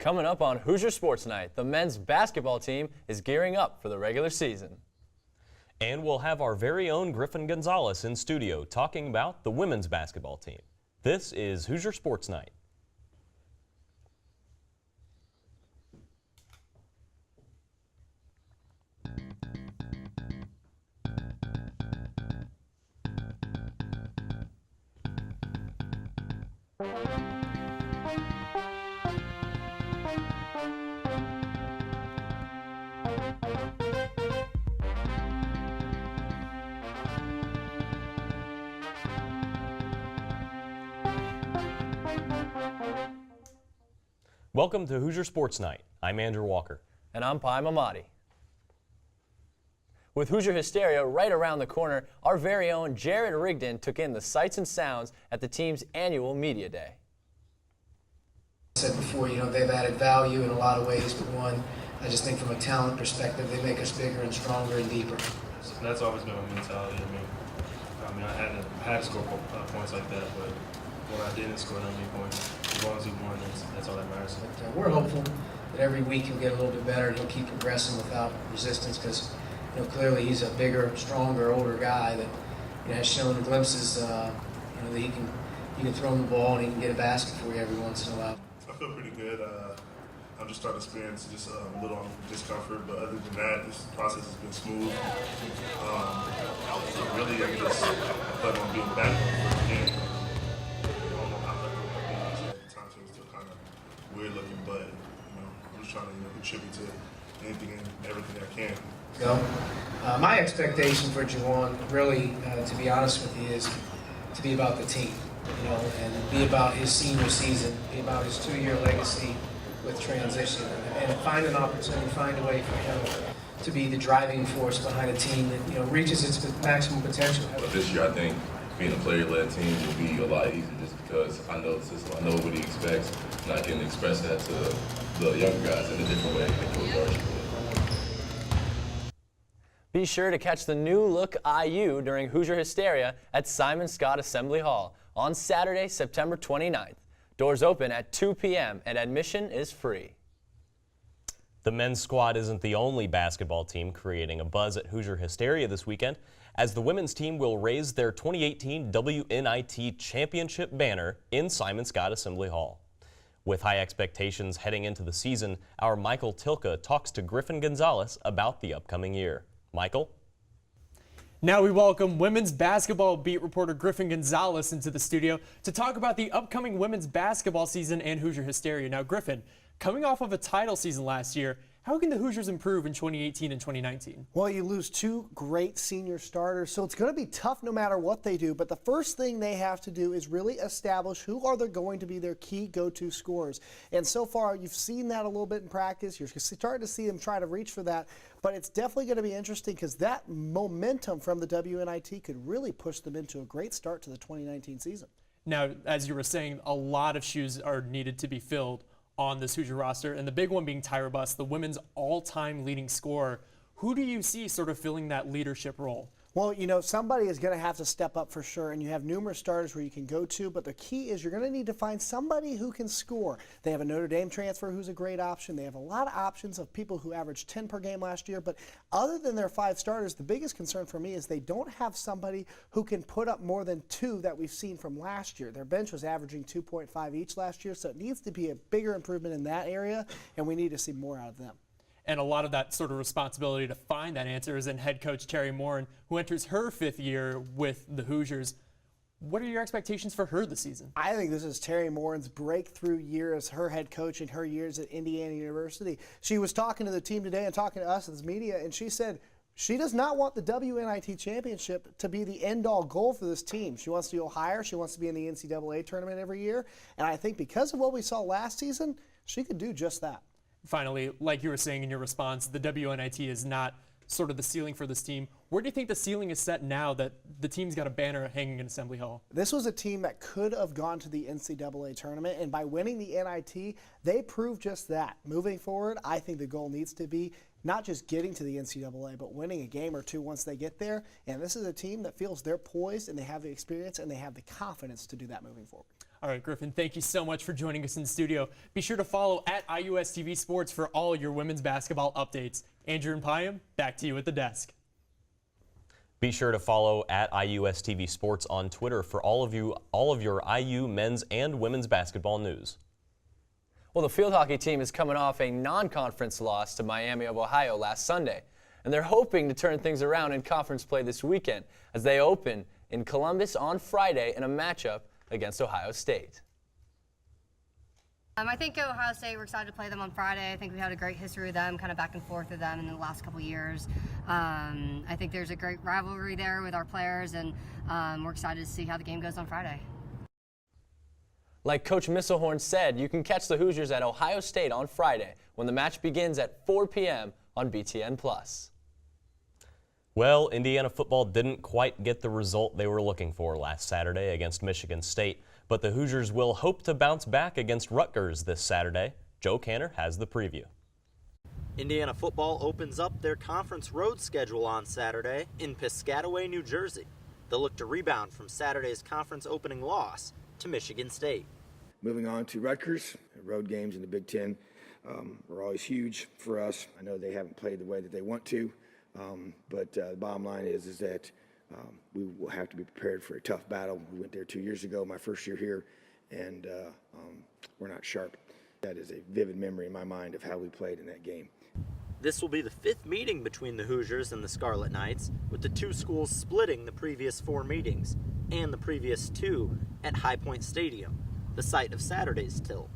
Coming up on Hoosier Sports Night, the men's basketball team is gearing up for the regular season. And we'll have our very own Griffin Gonzalez in studio talking about the women's basketball team. This is Hoosier Sports Night. Welcome to Hoosier Sports Night. I'm Andrew Walker. And I'm Pi Mamadi. With Hoosier Hysteria right around the corner, our very own Jared Rigdon took in the sights and sounds at the team's annual media day. I said before, they've added value in a lot of ways, but one, I just think from a talent perspective, they make us bigger and stronger and deeper. That's always been my mentality. I had to score points like that, but when I didn't score that many points, as long as we won, that's all that matters. But, we're hopeful that every week he'll get a little bit better and he'll keep progressing without resistance because, clearly he's a bigger, stronger, older guy that has shown glimpses, that he can throw him the ball and he can get a basket for you every once in a while. I feel pretty good. I'm just starting to experience just a little discomfort, but other than that, this process has been smooth. So really, I'm just planning on being back for the game. I don't know how that will be. The time is still kind of weird looking, but I'm just trying to contribute to anything and everything I can. My expectation for Juwan, really, to be honest with you, is to be about the team, and be about his senior season, be about his 2-year legacy with transition, and find an opportunity, find a way for him to be the driving force behind a team that reaches its maximum potential. But this year, I think being a player-led team will be a lot easier just because I know the system, I know what he expects, and I can express that to the younger guys in a different way than Coach Archie would. Be sure to catch the new look IU during Hoosier Hysteria at Simon Scott Assembly Hall on Saturday, September 29th. Doors open at 2 p.m. and admission is free. The men's squad isn't the only basketball team creating a buzz at Hoosier Hysteria this weekend, as the women's team will raise their 2018 WNIT championship banner in Simon Scott Assembly Hall. With high expectations heading into the season, our Michael Tilka talks to Griffin Gonzalez about the upcoming year. Michael? Now we welcome women's basketball beat reporter Griffin Gonzalez into the studio to talk about the upcoming women's basketball season and Hoosier Hysteria. Now, Griffin, coming off of a title season last year, how can the Hoosiers improve in 2018 and 2019? Well, you lose 2 great senior starters, so it's going to be tough no matter what they do. But the first thing they have to do is really establish who are going to be their key go-to scorers. And so far, you've seen that a little bit in practice. You're starting to see them try to reach for that. But it's definitely going to be interesting because that momentum from the WNIT could really push them into a great start to the 2019 season. Now, as you were saying, a lot of shoes are needed to be filled on this Hoosier roster, and the big one being Tyra Buss, the women's all-time leading scorer. Who do you see sort of filling that leadership role? Well, somebody is going to have to step up for sure, and you have numerous starters where you can go to, but the key is you're going to need to find somebody who can score. They have a Notre Dame transfer who's a great option. They have a lot of options of people who averaged 10 per game last year, but other than their 5 starters, the biggest concern for me is they don't have somebody who can put up more than 2 that we've seen from last year. Their bench was averaging 2.5 each last year, so it needs to be a bigger improvement in that area, and we need to see more out of them. And a lot of that sort of responsibility to find that answer is in head coach Terry Morin, who enters her 5th year with the Hoosiers. What are your expectations for her this season? I think this is Terry Morin's breakthrough year as her head coach in her years at Indiana University. She was talking to the team today and talking to us as media, and she said she does not want the WNIT championship to be the end-all goal for this team. She wants to go higher. She wants to be in the NCAA tournament every year. And I think because of what we saw last season, she could do just that. Finally, like you were saying in your response, the WNIT is not sort of the ceiling for this team. Where do you think the ceiling is set now that the team's got a banner hanging in Assembly Hall? This was a team that could have gone to the NCAA tournament, and by winning the NIT, they proved just that. Moving forward, I think the goal needs to be not just getting to the NCAA, but winning a game or 2 once they get there. And this is a team that feels they're poised and they have the experience and they have the confidence to do that moving forward. All right, Griffin, thank you so much for joining us in the studio. Be sure to follow at IUSTV Sports for all your women's basketball updates. Andrew and Pyam, back to you at the desk. Be sure to follow at IUSTV Sports on Twitter for all of your IU men's and women's basketball news. Well, the field hockey team is coming off a non-conference loss to Miami of Ohio last Sunday, and they're hoping to turn things around in conference play this weekend as they open in Columbus on Friday in a matchup against Ohio State. I think Ohio State, we're excited to play them on Friday. I think we had a great history with them, kind of back and forth with them in the last couple years. I think there's a great rivalry there with our players, and we're excited to see how the game goes on Friday. Like Coach Misselhorn said, you can catch the Hoosiers at Ohio State on Friday when the match begins at 4 p.m. on BTN+. Well, Indiana football didn't quite get the result they were looking for last Saturday against Michigan State, but the Hoosiers will hope to bounce back against Rutgers this Saturday. Joe Canner has the preview. Indiana football opens up their conference road schedule on Saturday in Piscataway, New Jersey. They'll look to rebound from Saturday's conference opening loss to Michigan State. Moving on to Rutgers, road games in the Big Ten are always huge for us. I know they haven't played the way that they want to, but the bottom line is that we will have to be prepared for a tough battle. We went there 2 years ago, my first year here, and we're not sharp. That is a vivid memory in my mind of how we played in that game. This will be the fifth meeting between the Hoosiers and the Scarlet Knights, with the two schools splitting the previous 4 meetings and the previous 2 at High Point Stadium, the site of Saturday's tilt.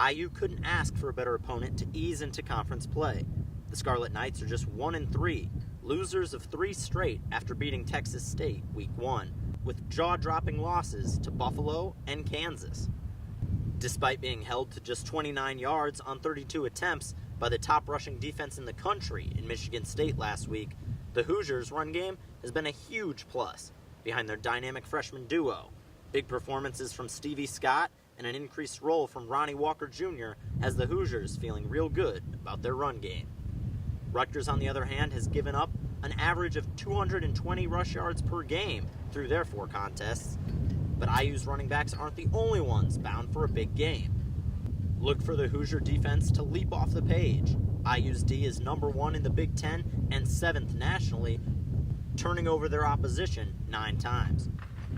IU couldn't ask for a better opponent to ease into conference play. The Scarlet Knights are just 1-3, losers of 3 straight after beating Texas State Week 1, with jaw-dropping losses to Buffalo and Kansas. Despite being held to just 29 yards on 32 attempts by the top rushing defense in the country in Michigan State last week, the Hoosiers' run game has been a huge plus behind their dynamic freshman duo. Big performances from Stevie Scott and an increased role from Ronnie Walker Jr. has the Hoosiers feeling real good about their run game. Rutgers, on the other hand, has given up an average of 220 rush yards per game through their 4 contests, but IU's running backs aren't the only ones bound for a big game. Look for the Hoosier defense to leap off the page. IU's D is number 1 in the Big Ten and 7th nationally, turning over their opposition 9 times.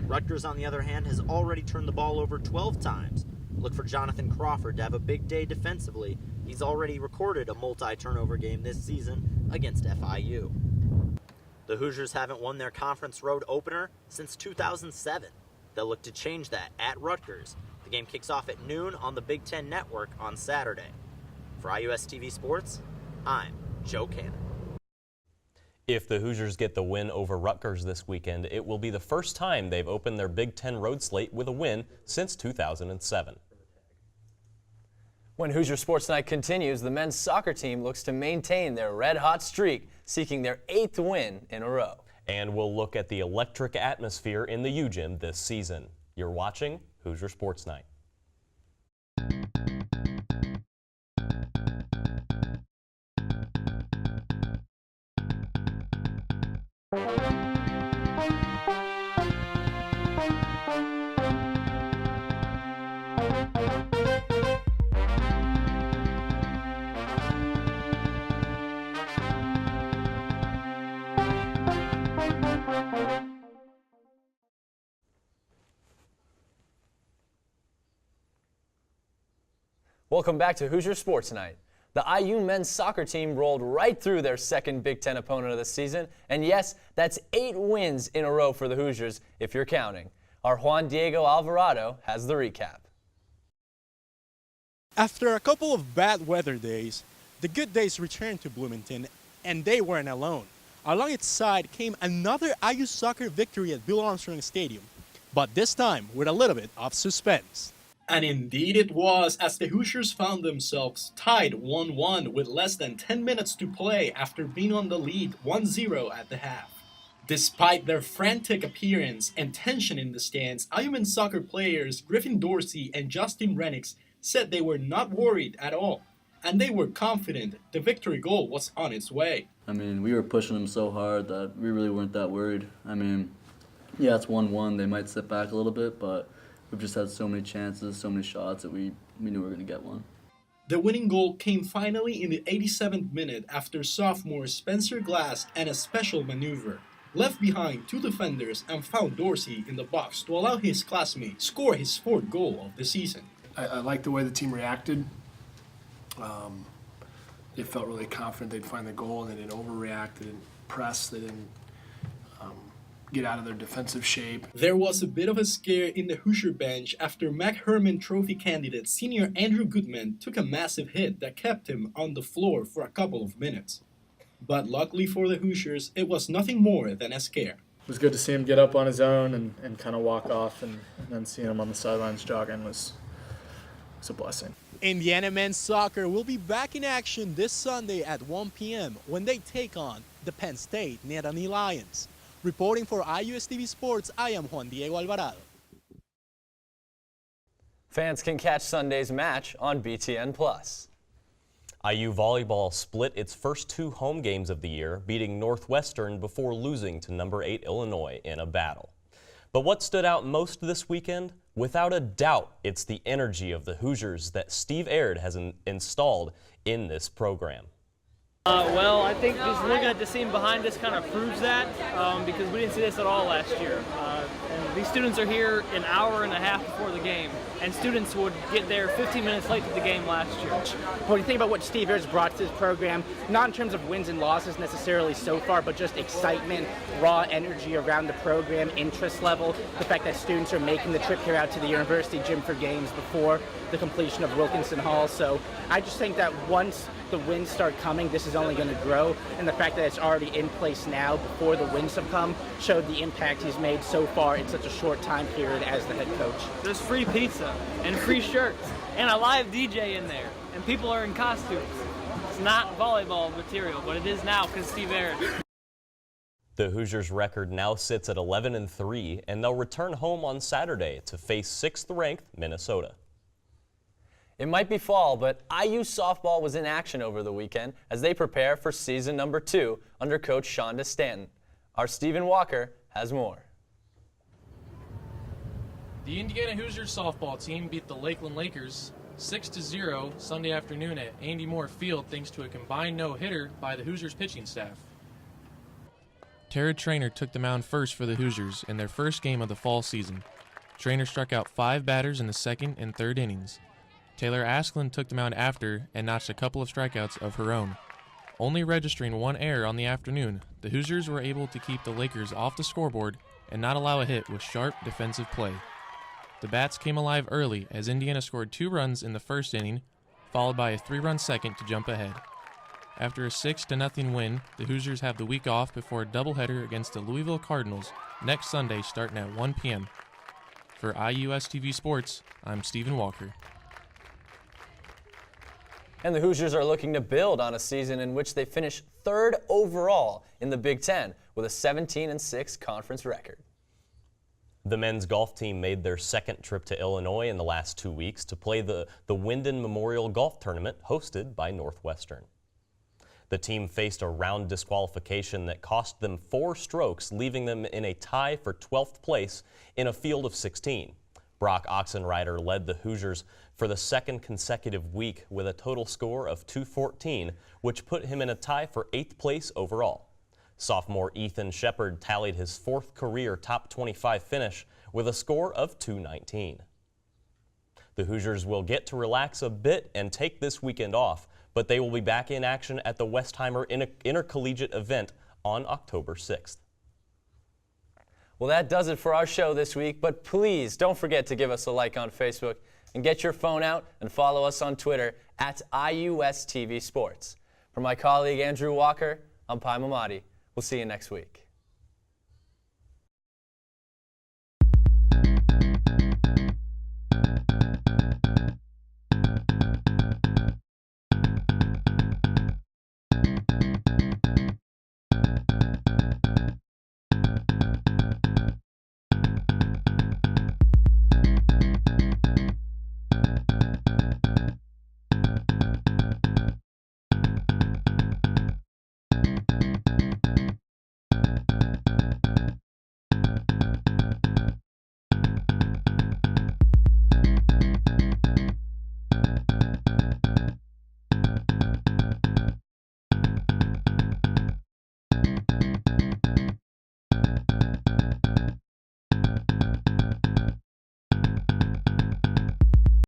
Rutgers, on the other hand, has already turned the ball over 12 times. Look for Jonathan Crawford to have a big day defensively. He's already recorded a multi-turnover game this season against FIU. The Hoosiers haven't won their conference road opener since 2007. They'll look to change that at Rutgers. The game kicks off at noon on the Big Ten Network on Saturday. For IUSTV Sports, I'm Joe Cannon. If the Hoosiers get the win over Rutgers this weekend, it will be the first time they've opened their Big Ten road slate with a win since 2007. When Hoosier Sports Night continues, the men's soccer team looks to maintain their red-hot streak, seeking their 8th win in a row. And we'll look at the electric atmosphere in the U-Gym this season. You're watching Hoosier Sports Night. Welcome back to Hoosier Sports Night. The IU men's soccer team rolled right through their second Big Ten opponent of the season, and yes, that's 8 wins in a row for the Hoosiers, if you're counting. Our Juan Diego Alvarado has the recap. After a couple of bad weather days, the good days returned to Bloomington, and they weren't alone. Along its side came another IU soccer victory at Bill Armstrong Stadium, but this time with a little bit of suspense. And indeed it was, as the Hoosiers found themselves tied 1-1 with less than 10 minutes to play after being on the lead 1-0 at the half. Despite their frantic appearance and tension in the stands, IU men's soccer players Griffin Dorsey and Justin Renix said they were not worried at all, and they were confident the victory goal was on its way. I mean, we were pushing them so hard that we really weren't that worried. I mean, yeah, it's 1-1. They might sit back a little bit, but we've just had so many chances, so many shots that we knew we were going to get one. The winning goal came finally in the 87th minute after sophomore Spencer Glass and a special maneuver. Left behind two defenders and found Dorsey in the box to allow his classmate score his 4th goal of the season. I like the way the team reacted. They felt really confident they'd find the goal, and they didn't overreact, they didn't press, they didn't get out of their defensive shape. There was a bit of a scare in the Hoosier bench after Mac Herman Trophy candidate senior Andrew Goodman took a massive hit that kept him on the floor for a couple of minutes. But luckily for the Hoosiers, it was nothing more than a scare. It was good to see him get up on his own and kind of walk off, and then seeing him on the sidelines jogging was a blessing. Indiana men's soccer will be back in action this Sunday at 1 p.m. when they take on the Penn State Nittany Lions. Reporting for IUS-TV Sports, I am Juan Alvarado. Fans can catch Sunday's match on BTN+. IU volleyball split its first 2 home games of the year, beating Northwestern before losing to number 8 Illinois in a battle. But what stood out most this weekend? Without a doubt, it's the energy of the Hoosiers that Steve Aird has installed in this program. Well, I think just looking at the scene behind us kind of proves that because we didn't see this at all last year. And these students are here an hour and a half before the game, and students would get there 15 minutes late to the game last year. When you think about what Steve Aird's brought to this program, not in terms of wins and losses necessarily so far, but just excitement, raw energy around the program, interest level, the fact that students are making the trip here out to the university gym for games before the completion of Wilkinson Hall. So I just think that once the wins start coming, this is only going to grow, and the fact that it's already in place now before the wins have come showed the impact he's made so far in such a short time period as the head coach. There's free pizza and free shirts and a live DJ in there, and people are in costumes. It's not volleyball material, but it is now because Steve Aird. The Hoosiers' record now sits at 11-3, and they'll return home on Saturday to face 6th-ranked Minnesota. It might be fall, but IU softball was in action over the weekend as they prepare for season number 2 under coach Shonda Stanton. Our Stephen Walker has more. The Indiana Hoosiers softball team beat the Lakeland Lakers 6-0 Sunday afternoon at Andy Moore Field thanks to a combined no-hitter by the Hoosiers pitching staff. Tara Traynor took the mound first for the Hoosiers in their first game of the fall season. Traynor struck out 5 batters in the 2nd and 3rd innings. Taylor Asklund took the mound after and notched a couple of strikeouts of her own. Only registering 1 error on the afternoon, the Hoosiers were able to keep the Lakers off the scoreboard and not allow a hit with sharp defensive play. The Bats came alive early as Indiana scored 2 runs in the 1st inning, followed by a 3-run 2nd to jump ahead. After a 6-0 win, the Hoosiers have the week off before a doubleheader against the Louisville Cardinals next Sunday starting at 1 p.m. For IUS-TV Sports, I'm Stephen Walker. And the Hoosiers are looking to build on a season in which they finished 3rd overall in the Big Ten with a 17-6 conference record. The men's golf team made their 2nd trip to Illinois in the last 2 weeks to play the Wyndon Memorial Golf Tournament hosted by Northwestern. The team faced a round disqualification that cost them 4 strokes, leaving them in a tie for 12th place in a field of 16. Brock Oxenrider led the Hoosiers for the 2nd consecutive week with a total score of 214, which put him in a tie for 8th place overall. Sophomore Ethan Shepard tallied his 4th career top 25 finish with a score of 219. The Hoosiers will get to relax a bit and take this weekend off, but they will be back in action at the Westheimer Intercollegiate event on October 6th. Well, that does it for our show this week, but please don't forget to give us a like on Facebook and get your phone out and follow us on Twitter at IUS-TV Sports. For my colleague Andrew Walker, I'm Pai Mamadi. We'll see you next week. you.